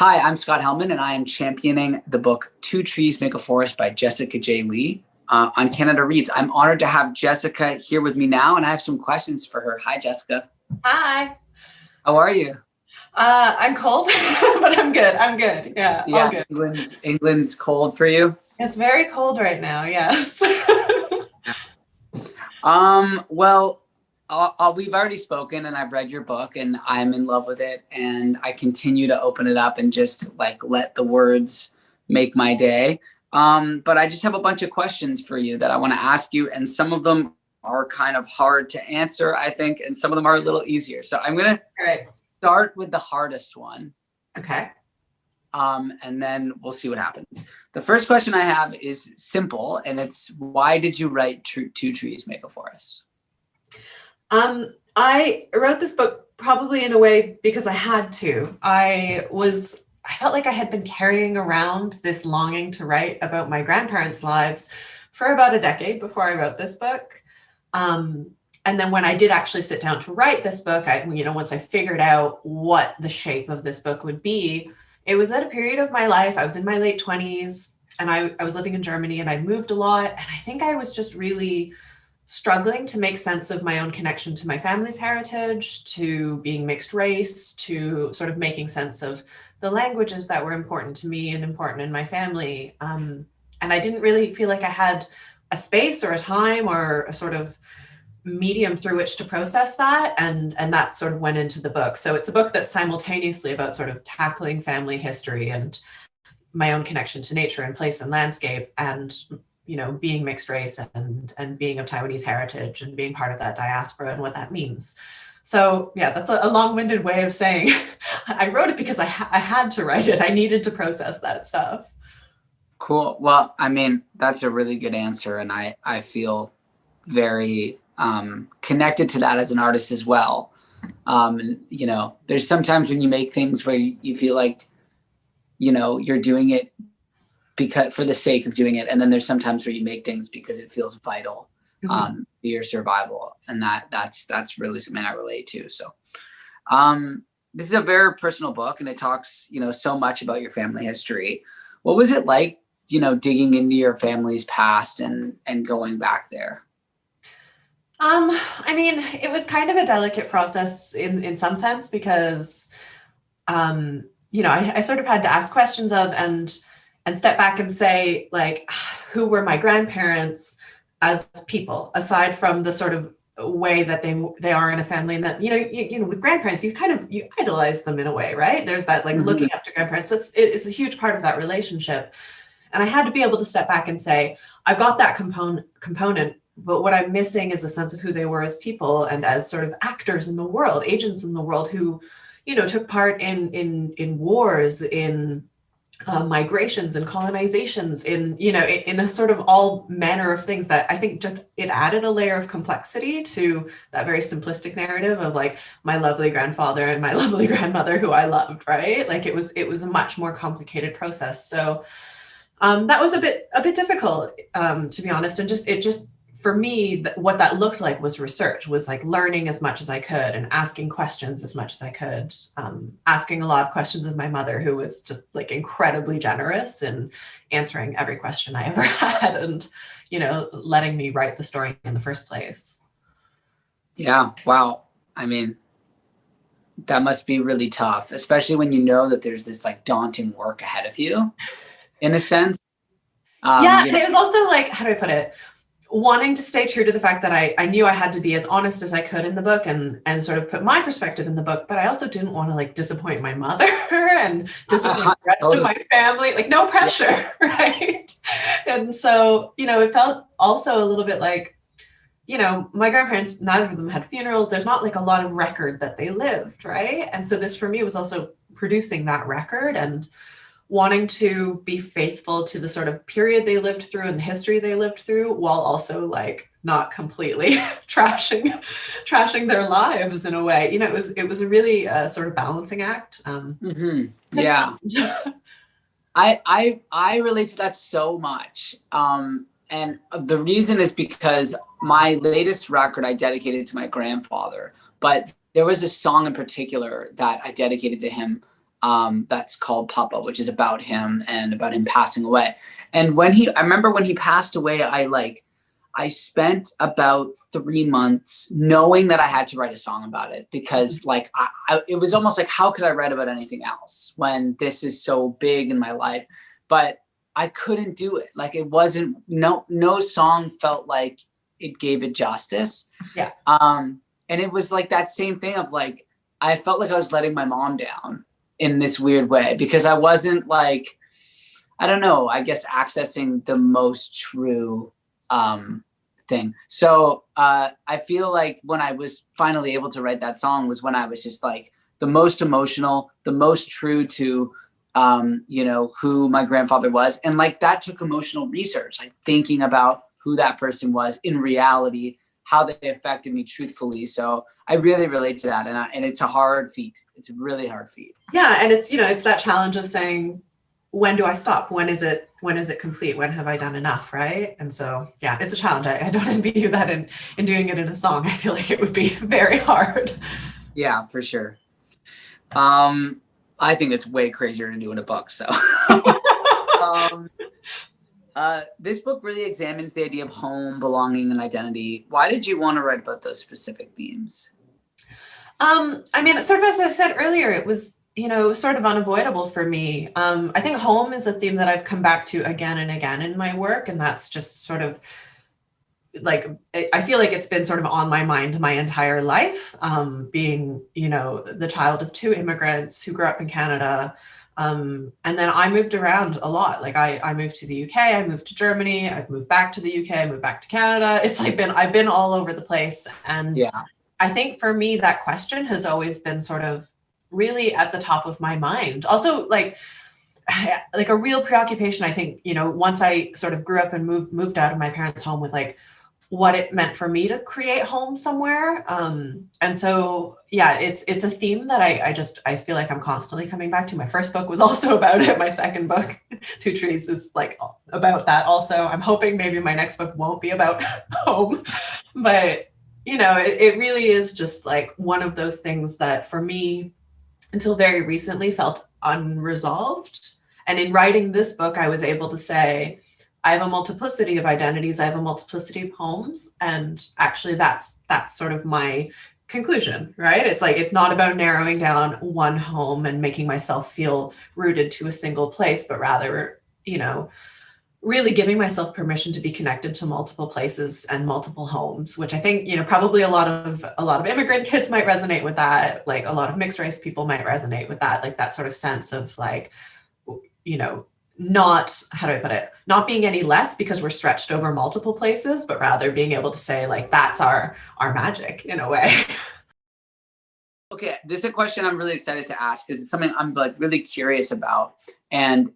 Hi, I'm Scott Helman, and I am championing the book Two Trees Make a Forest by Jessica J. On Canada Reads. I'm honored to have Jessica here with me now, and I have some questions for her. Hi, Jessica. Hi. How are you? I'm cold, but I'm good. I'm good. Yeah, all good. England's cold for you? It's very cold right now, yes. Well, we've already spoken, and I've read your book, and I'm in love with it, and I continue to open it up and just like let the words make my day. But I just have a bunch of questions for you that I want to ask you, and some of them are kind of hard to answer, I think, and some of them are a little easier. So I'm going to start with the hardest one. Okay. And then we'll see what happens. The first question I have is simple, and it's, why did you write Two Trees Make a Forest? I wrote this book probably in a way because I had to. I felt like I had been carrying around this longing to write about my grandparents' lives for about a decade before I wrote this book. And then when I did actually sit down to write this book, once I figured out what the shape of this book would be, it was at a period of my life. I was in my late 20s, and I was living in Germany, and I moved a lot. And I think I was just really struggling to make sense of my own connection to my family's heritage, to being mixed race, to sort of making sense of the languages that were important to me and important in my family. And I didn't really feel like I had a space or a time or a sort of medium through which to process that. And that sort of went into the book. So it's a book that's simultaneously about sort of tackling family history and my own connection to nature and place and landscape, and being mixed race and being of Taiwanese heritage and being part of that diaspora and what that means. So yeah, that's a long-winded way of saying I wrote it because I had to write it. I needed to process that stuff. Cool. Well, I mean, that's a really good answer. And I feel very connected to that as an artist as well. There's sometimes when you make things where you feel like, you're doing it because for the sake of doing it. And then there's sometimes where you make things because it feels vital to your survival. And that's really something I relate to. So this is a very personal book, and it talks, so much about your family history. What was it like, digging into your family's past and going back there? I mean, it was kind of a delicate process in some sense because, I sort of had to ask questions of and step back and say, like, who were my grandparents as people, aside from the sort of way that they are in a family, and that, with grandparents, you idolize them in a way, right? There's that like looking up to grandparents. It's a huge part of that relationship. And I had to be able to step back and say, I've got that component, but what I'm missing is a sense of who they were as people and as sort of actors in the world, agents in the world who, took part in wars, in migrations and colonizations, in a sort of all manner of things that I think just it added a layer of complexity to that very simplistic narrative of like my lovely grandfather and my lovely grandmother who I loved, right? Like it was a much more complicated process. So that was a bit difficult, to be honest. And it just for me, what that looked like was research, was like learning as much as I could and asking questions as much as I could, asking a lot of questions of my mother, who was just like incredibly generous in answering every question I ever had and, letting me write the story in the first place. Yeah. Wow. I mean, that must be really tough, especially when you know that there's this like daunting work ahead of you, in a sense. Yeah. And it was also like, how do I put it? Wanting to stay true to the fact that I knew I had to be as honest as I could in the book and sort of put my perspective in the book, but I also didn't want to like disappoint my mother and disappoint the rest of my family, like no pressure, right? And so, it felt also a little bit like, my grandparents, neither of them had funerals. There's not like a lot of record that they lived, right? And so this for me was also producing that record and wanting to be faithful to the sort of period they lived through and the history they lived through, while also like not completely trashing their lives in a way. It was a really sort of balancing act. Yeah. I relate to that so much. And the reason is because my latest record I dedicated to my grandfather, but there was a song in particular that I dedicated to him that's called Papa, which is about him and about him passing away. And I remember when he passed away, I spent about 3 months knowing that I had to write a song about it, because it was almost like, how could I write about anything else when this is so big in my life? But I couldn't do it. Like, it wasn't, no song felt like it gave it justice. Yeah. And it was like that same thing of like, I felt like I was letting my mom down in this weird way, because I wasn't like, I don't know, I guess accessing the most true thing. So I feel like when I was finally able to write that song was when I was just like the most emotional, the most true to who my grandfather was. And like, that took emotional research, like thinking about who that person was in reality, how they affected me truthfully. So I really relate to that. And it's a hard feat. It's a really hard feat. Yeah. And it's, it's that challenge of saying, when do I stop? When is it complete? When have I done enough? Right. And so, yeah, it's a challenge. I don't envy you that in doing it in a song. I feel like it would be very hard. Yeah, for sure. I think it's way crazier to do in a book. So this book really examines the idea of home, belonging, and identity. Why did you want to write about those specific themes? I mean, sort of as I said earlier, it was, sort of unavoidable for me. I think home is a theme that I've come back to again and again in my work. And that's just sort of like, I feel like it's been sort of on my mind my entire life, being, the child of 2 immigrants who grew up in Canada. And then I moved around a lot. Like I moved to the UK, I moved to Germany, I've moved back to the UK, I moved back to Canada. It's like I've been all over the place. And yeah. I think for me, that question has always been sort of really at the top of my mind. Also, like a real preoccupation, I think, once I sort of grew up and moved out of my parents' home, with like what it meant for me to create home somewhere. And so, yeah, it's a theme that I feel like I'm constantly coming back to. My first book was also about it. My second book, Two Trees, is like about that also. I'm hoping maybe my next book won't be about home, but it really is just like one of those things that for me, until very recently, felt unresolved. And in writing this book, I was able to say, I have a multiplicity of identities, I have a multiplicity of homes. And actually that's sort of my conclusion, right? It's like, it's not about narrowing down one home and making myself feel rooted to a single place, but rather, really giving myself permission to be connected to multiple places and multiple homes, which I think, probably a lot of immigrant kids might resonate with that. Like a lot of mixed race people might resonate with that, like that sort of sense of like, not, how do I put it? Not being any less because we're stretched over multiple places, but rather being able to say like, that's our magic in a way. Okay. This is a question I'm really excited to ask, because it's something I'm like really curious about. And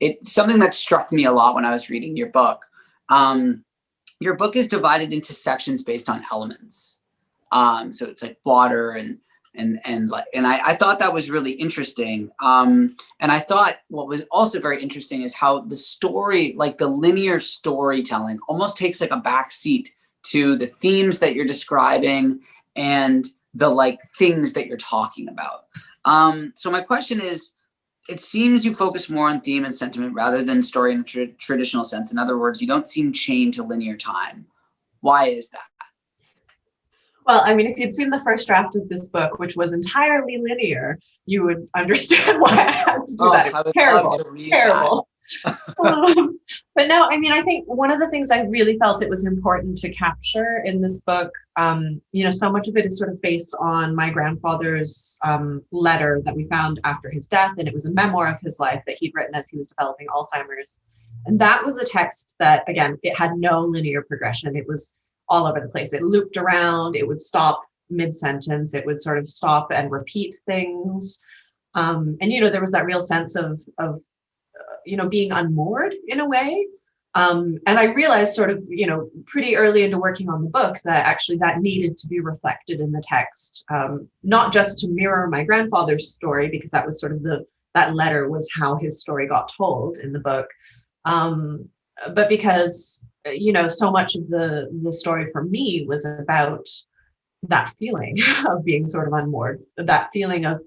it's something that struck me a lot when I was reading your book. Your book is divided into sections based on elements. So it's like water and I thought that was really interesting. And I thought what was also very interesting is how the story, like the linear storytelling, almost takes like a back seat to the themes that you're describing and the like things that you're talking about. So my question is, it seems you focus more on theme and sentiment rather than story in a traditional sense. In other words, you don't seem chained to linear time. Why is that? Well, I mean, if you'd seen the first draft of this book, which was entirely linear, you would understand why I had to do that. It was terrible. But no, I mean, I think one of the things I really felt it was important to capture in this book, so much of it is sort of based on my grandfather's letter that we found after his death. And it was a memoir of his life that he'd written as he was developing Alzheimer's. And that was a text that, again, it had no linear progression. It was all over the place. It looped around, it would stop mid-sentence, it would sort of stop and repeat things. And, there was that real sense of being unmoored in a way. And I realized sort of, pretty early into working on the book that actually that needed to be reflected in the text, not just to mirror my grandfather's story, because that was sort of that letter was how his story got told in the book. But because, so much of the story for me was about that feeling of being sort of unmoored, that feeling of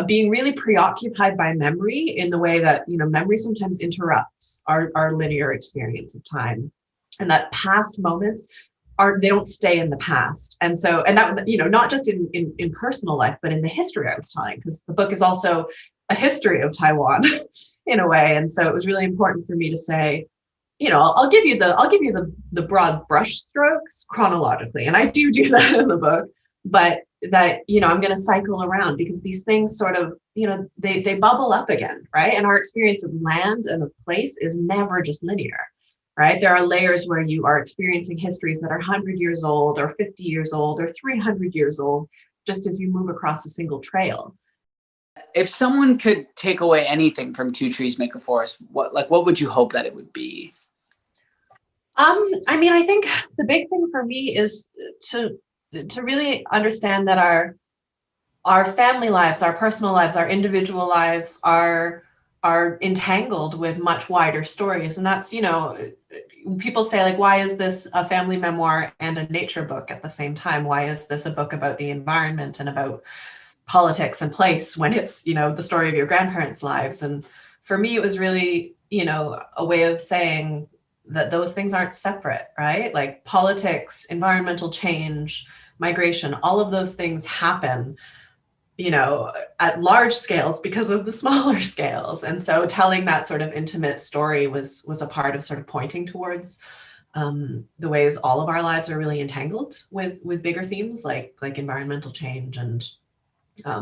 being really preoccupied by memory in the way that, memory sometimes interrupts our linear experience of time, and that past moments they don't stay in the past. And so, and that, not just in personal life, but in the history I was telling, because the book is also a history of Taiwan in a way. And so it was really important for me to say, I'll give you the broad brush strokes chronologically. And I do that in the book, but that, I'm going to cycle around, because these things sort of, they bubble up again, right? And our experience of land and of place is never just linear, right? There are layers where you are experiencing histories that are 100 years old or 50 years old or 300 years old, just as you move across a single trail. If someone could take away anything from Two Trees Make a Forest, what would you hope that it would be? I think the big thing for me is to really understand that our family lives, our personal lives, our individual lives are entangled with much wider stories. And that's, people say, like, why is this a family memoir and a nature book at the same time? Why is this a book about the environment and about politics and place when it's, the story of your grandparents' lives? And for me, it was really, a way of saying that those things aren't separate, right? Like politics, environmental change, migration, all of those things happen, at large scales because of the smaller scales. And so telling that sort of intimate story was a part of sort of pointing towards the ways all of our lives are really entangled with bigger themes like environmental change and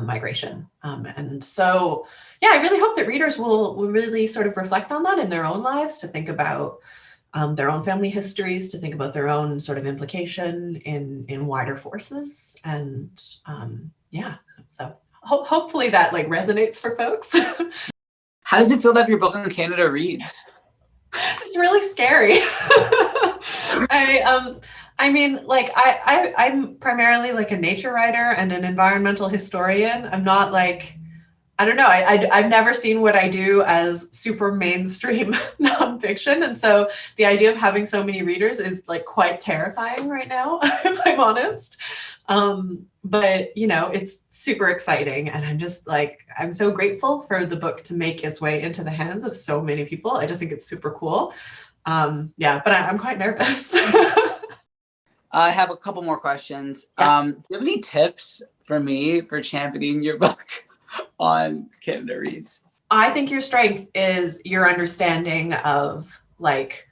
migration. And so, yeah, I really hope that readers will really sort of reflect on that in their own lives, to think about their own family histories, to think about their own sort of implication in wider forces. And yeah, so hopefully that like resonates for folks. How does it feel to have your book on Canada Reads? It's really scary. I'm primarily like a nature writer and an environmental historian. I'm not like, I don't know. I've never seen what I do as super mainstream nonfiction. And so the idea of having so many readers is like quite terrifying right now, if I'm honest. But it's super exciting. And I'm just like, I'm so grateful for the book to make its way into the hands of so many people. I just think it's super cool. Yeah, but I'm quite nervous. I have a couple more questions. Yeah. Do you have any tips for me for championing your book on Canada Reads? I think your strength is your understanding of like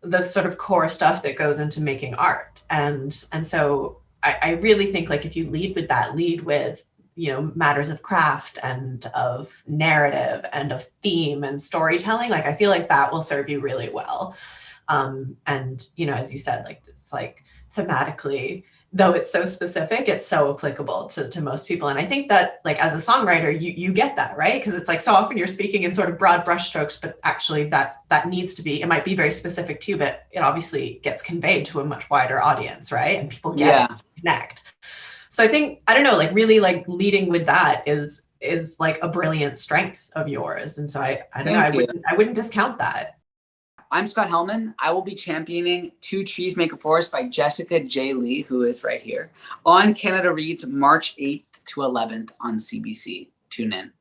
the sort of core stuff that goes into making art. And so I really think like if you lead with that, lead with, matters of craft and of narrative and of theme and storytelling, like I feel like that will serve you really well. And, as you said, like it's like thematically, though it's so specific, it's so applicable to most people. And I think that like as a songwriter, you get that, right? Because it's like so often you're speaking in sort of broad brushstrokes, but actually that needs to be, it might be very specific to you, but it obviously gets conveyed to a much wider audience, right? And people get it, connect. So I think, I don't know, like really like leading with that is like a brilliant strength of yours. And so I don't know, I wouldn't discount that. I'm Scott Helman. I will be championing Two Trees Make a Forest by Jessica J. Lee, who is right here, on Canada Reads March 8th to 11th on CBC. Tune in.